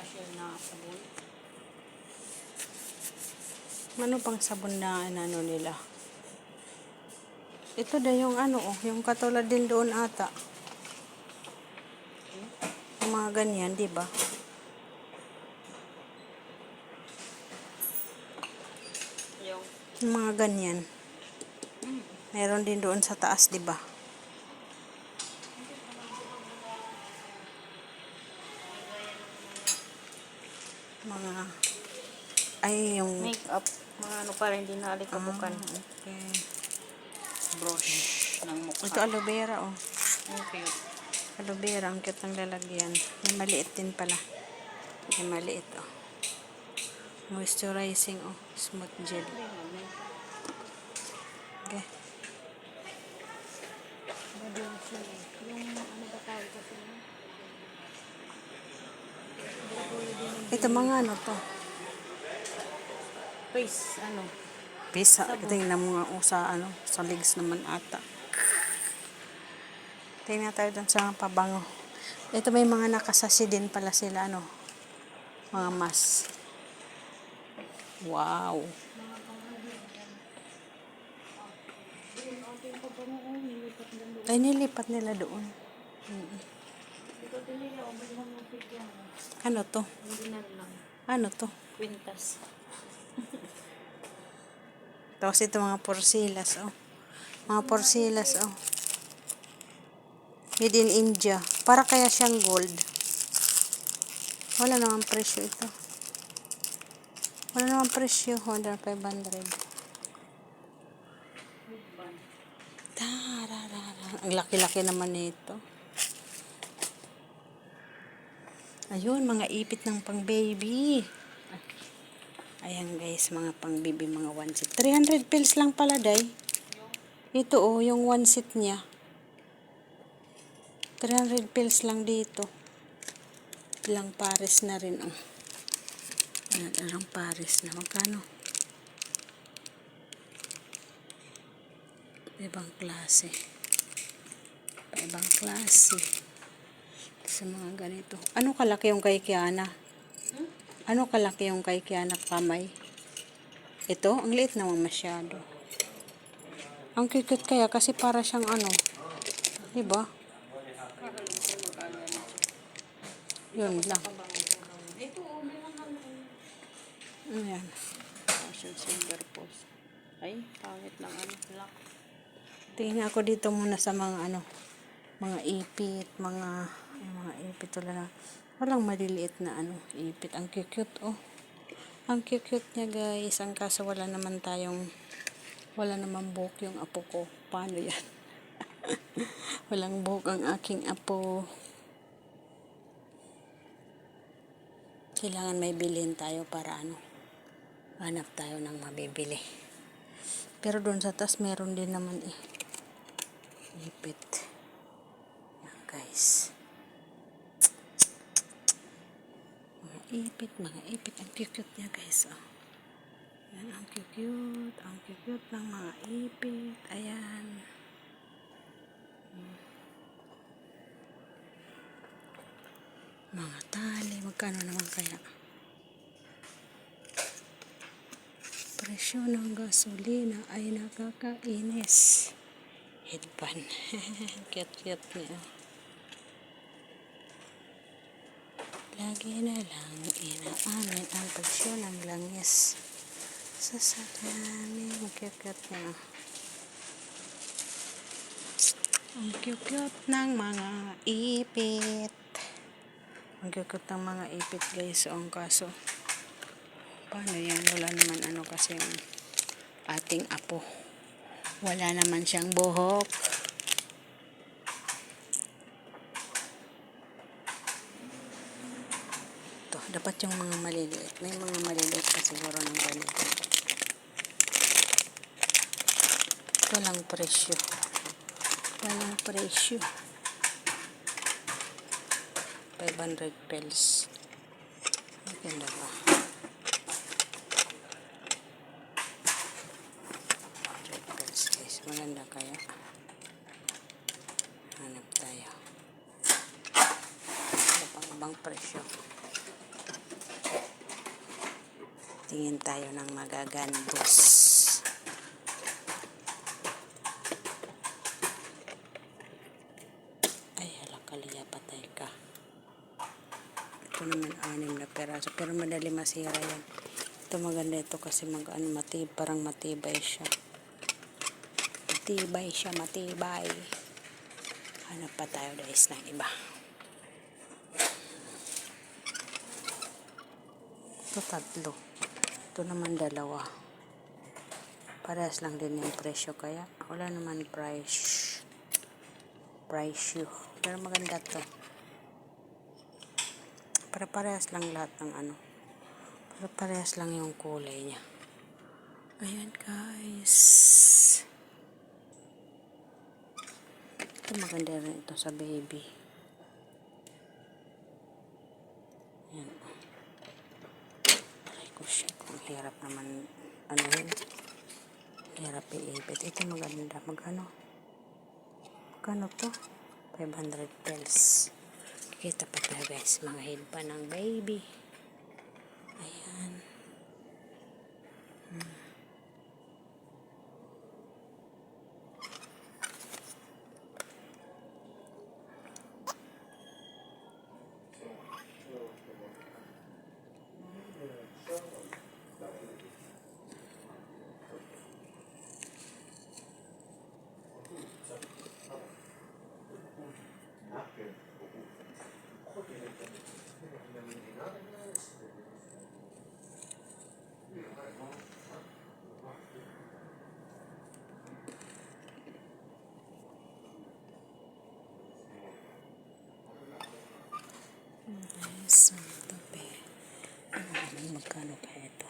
cashier na sabon. Ano pang sabon na ano nila? Ito na yung ano, yung katulad din doon ata. Yung mga ganyan, di ba? Yung mga ganyan. Meron din doon sa taas, di ba? Mga ay yung Makeup. Mga ano pa rin, di naalikabukan. okay. Brush ng mukha. Ito aloe vera, oh. Okay. Aloe vera, ang cute ng lalagyan. May maliit din pala. May maliit, oh. Moisturizing, oh. Smooth gel. Okay. Yung ano ba tawag kasi na? Ito mga ano to? Face, ano? Pisa, tingnan mo nga sa ano, sa legs naman ata. Tingnan tayo dun sa pabango. Ito may mga nakasasi din pala sila, ano, mga mas. Wow. Ay, nilipat nila doon. Ano to? Ano to? Quintas. Tapos ito mga porsilas, oh. Mga porsilas, oh. Made in India. Para kaya siyang gold. Wala namang presyo ito. Wala namang presyo. 500. Tararara. Ang laki-laki naman nito. Ayun, mga ipit ng pang baby. Ayan guys, mga pang baby, mga one set. 300 pills lang pala, day. Ito, oh, yung one set niya. 300 pills lang dito. Ilang pares na rin, oh. Ayan, ilang pares na. Magkano? Ibang klase. Ibang klase. Sa mga ganito. Ano kalaki yung kay Kiana? Ano kalaki yung kay Kiana kamay? Ito, ang liit naman masyado. Ang cute kaya kasi para siyang ano. Diba? Yun lang. Ayan. Fashion silver post. Ay, pangit ng ano. Black. Tingnan ako dito muna sa mga ano. Mga ipit. Mga ipit tulad na. Walang maliliit na ano. Ipit. Ang cute, oh. Ang cute niya guys. Ang kaso wala naman buhok yung apo ko. Paano yan? Walang buhok ang aking apo. Kailangan may bilhin tayo para ano. Hanap tayo ng mabibili. Pero doon sa taas meron din naman eh. Ipit. Yan guys. Mga ipit. Ang cute niya guys, oh. Yan, ang cute. Ang cute ng mga ipit. Ayan. Mga tali. Magkano naman kaya? Presyo ng gasolina ay nakakainis. Headband. Cute niya. Lagi na lang inaamin ang presyo ng langis. Sa salamin. Cute niya. Ang cute ng mga ipit. Ang cute ng mga ipit guys. So, ang kaso, paano yan? Wala naman ano kasi yung ating apo. Wala naman siyang buhok. Ito, dapat yung mga maliliit. May mga maliliit pa siguro ng ganito. Ito lang presyo. Walang presyo. 500 pills. Maganda ba? Maganda kaya. Hanap tayo. Ito pang ibang presyo. Tingin tayo ng magagandos. Ay, hala Kalia, patay ka. Ito naman 6 na peraso, pero madali masira yan. Ito maganda ito kasi parang matibay siya. Matibay siya, matibay. Hanap pa tayo guys ng iba. Ito 3. Ito naman 2. Parehas lang din yung presyo kaya wala naman price pero maganda to. Para parehas lang lahat ng ano. Para parehas lang yung kulay niya. Ayan guys. Ito maganda rin ito sa baby. Ayan. Aray ko shit. Ang hirap naman ano yun. Hirap iipit. Ito maganda. Magkano to? 500 pesos. Kita pa tayo guys. Mga headband ng baby. Ayan. So, tabi. Magkano kaya ito?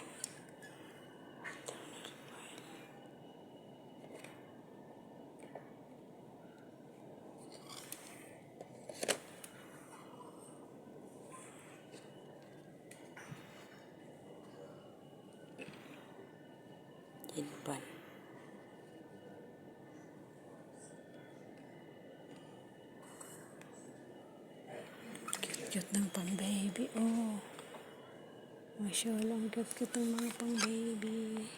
Headband. Cute ng pang baby. Oh. Mashallah, ang cute ng mga pang baby.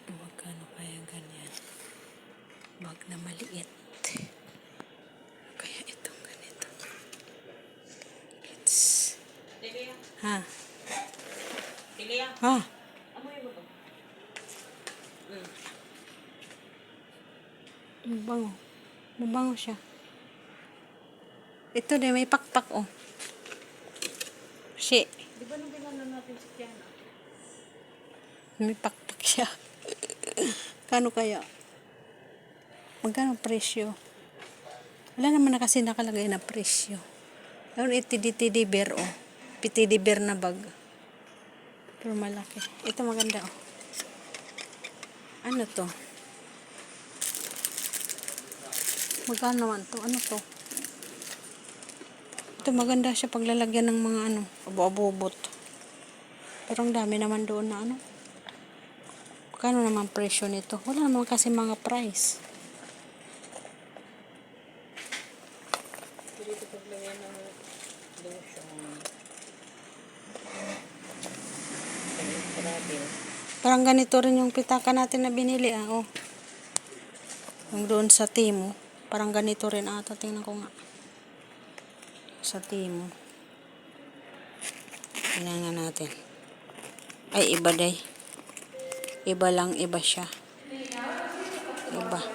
Magkano kaya ganyan? Wag na maliit. Kaya itong ganito. It's... Ha? Ha? Mabango. Mabango siya. Ito din, may pakpak, oh. Shi. Di ba nung binano natin si Tiana? May pakpak siya. Kano kaya? Magkano presyo? Wala naman na kasi nakalagay na presyo. Ayun, teddy bear, oh. Teddy bear na bag. Pero malaki. Ito maganda, oh. Ano to? Magkano naman to? Ano to? Ito maganda siya paglalagyan ng mga ano, abo-abobot. Pero ang dami naman doon na ano. Magkano naman presyo nito? Wala naman kasi mga price. Dito paglagyan ng lotion. Parang ganito rin yung pitaka natin na binili, ah, oh. Yung doon sa Timo. Parang ganito rin ata. Tingnan ko nga. Sa Timo. Tingnan nga natin. Ay, iba day. Iba lang, iba siya. Iba.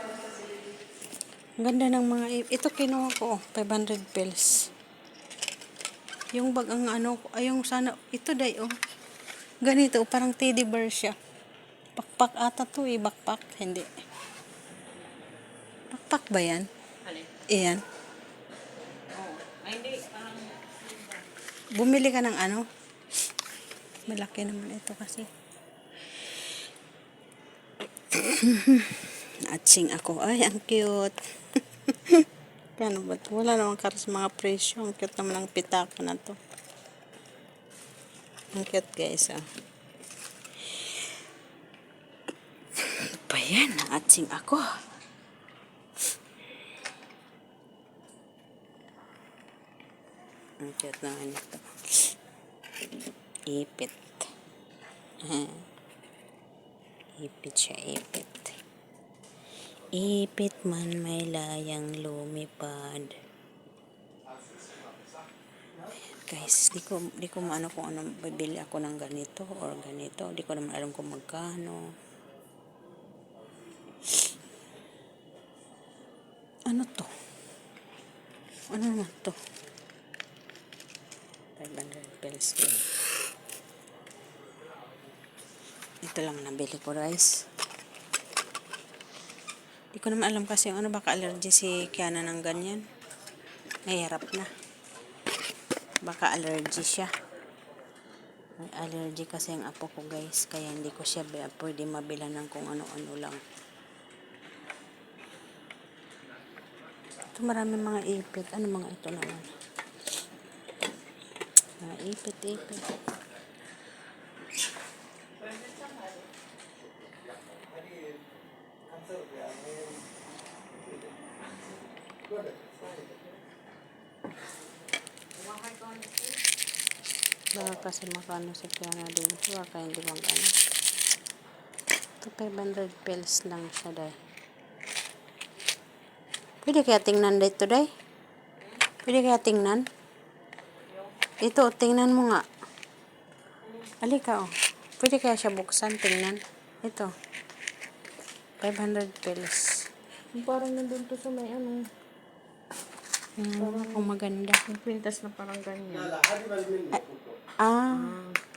Ang ganda ng mga... Ito kinuha ko, oh. 500 pesos. Yung bag ang ano, ay yung sana... Ito day, oh. Ganito, parang teddy bear siya. Bakpak ata to, eh. Bakpak. Hindi. Bakpak ba yan? Alin? Iyan. Oo. Ay, hindi. Parang... Bumili ka ng ano? Malaki naman ito kasi. Atsing ako. Ay, ang cute. Paano ba ito? Wala naman karas mga presyo. Ang cute naman ang pitaka na to. Ang cute guys, ah. Ano ba yan? Atsing ako. Ang cute naman ito. Ipit. Ipit siya, ipit. Ipit man may layang lumipad. Guys, di ko maano kung ano, bibili ako ng ganito or ganito. Di ko naman alam kung magkano. Ano to? Ano naman to? 500 pesos din. Ito lang nabili ko, guys. Di ko naman alam kasi ano, baka allergy si Kiana ng ganyan. Nahihirap na. Baka allergy siya. May allergy kasi ang apo ko, guys. Kaya hindi ko siya pwede mabila ng kung ano-ano lang. Ito marami mga ipit. Ano mga ito naman? Mga ipit. Baka kasi makano si Kiana din. Baka hindi magano. Ito 500 pesos lang siya, day. Pwede kaya tingnan dito, day? Pwede kaya tingnan? Ito, tingnan mo nga. Alika, oh. Pwede kaya siya buksan, tingnan. Ito. 500 pesos. Parang nandun to sa may ano. Kung maganda. Yung pintas na parang ganyan.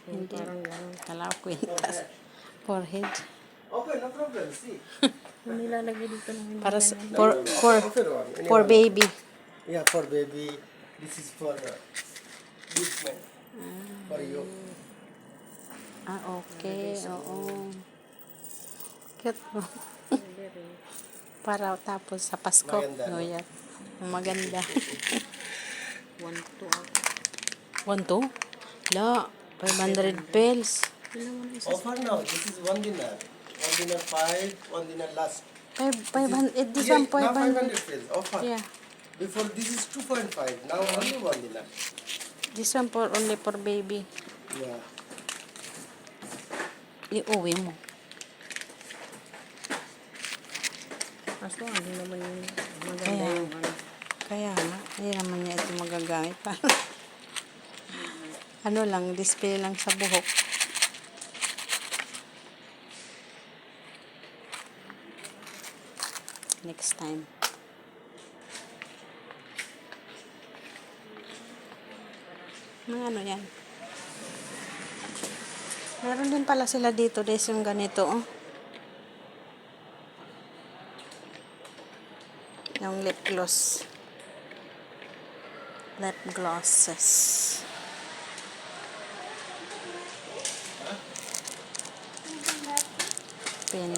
Hindi. Parang gano'n. Kala ko kwintas. Forehead. Okay, no problem. See. Yung nilalagay dito ng Para sa, for baby. Yeah, for baby. This is for this man. For you. Okay. Oo. Cute mo. Para tapos sa Pasko. Maganda, no? No, yeah. Maganda. 1, 2 ako. 1, 2? La, 500 pesos. Offer now. This is one dinner. One dinner 5, one dinner last. 500. This Yeah, one now 500. 500 pills. Offer. Yeah. Before this is 2.5. Now only one dinner. This one for only for baby. Yeah. Iuwi mo. Kaso ano naman yung maganda Kaya. yung ano. Kaya nga, hindi naman niya ito magagamit pa. Ano lang, display lang sa buhok. Next time. Mga ano yan. Meron din pala sila dito, des yung ganito, oh. Yung lip gloss. Lip glosses. Pin.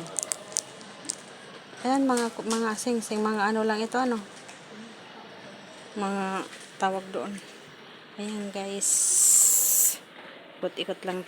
Ayan, mga sing-sing, mga ano lang ito, ano? Mga tawag doon. Ayan, guys. Ikot-ikot lang.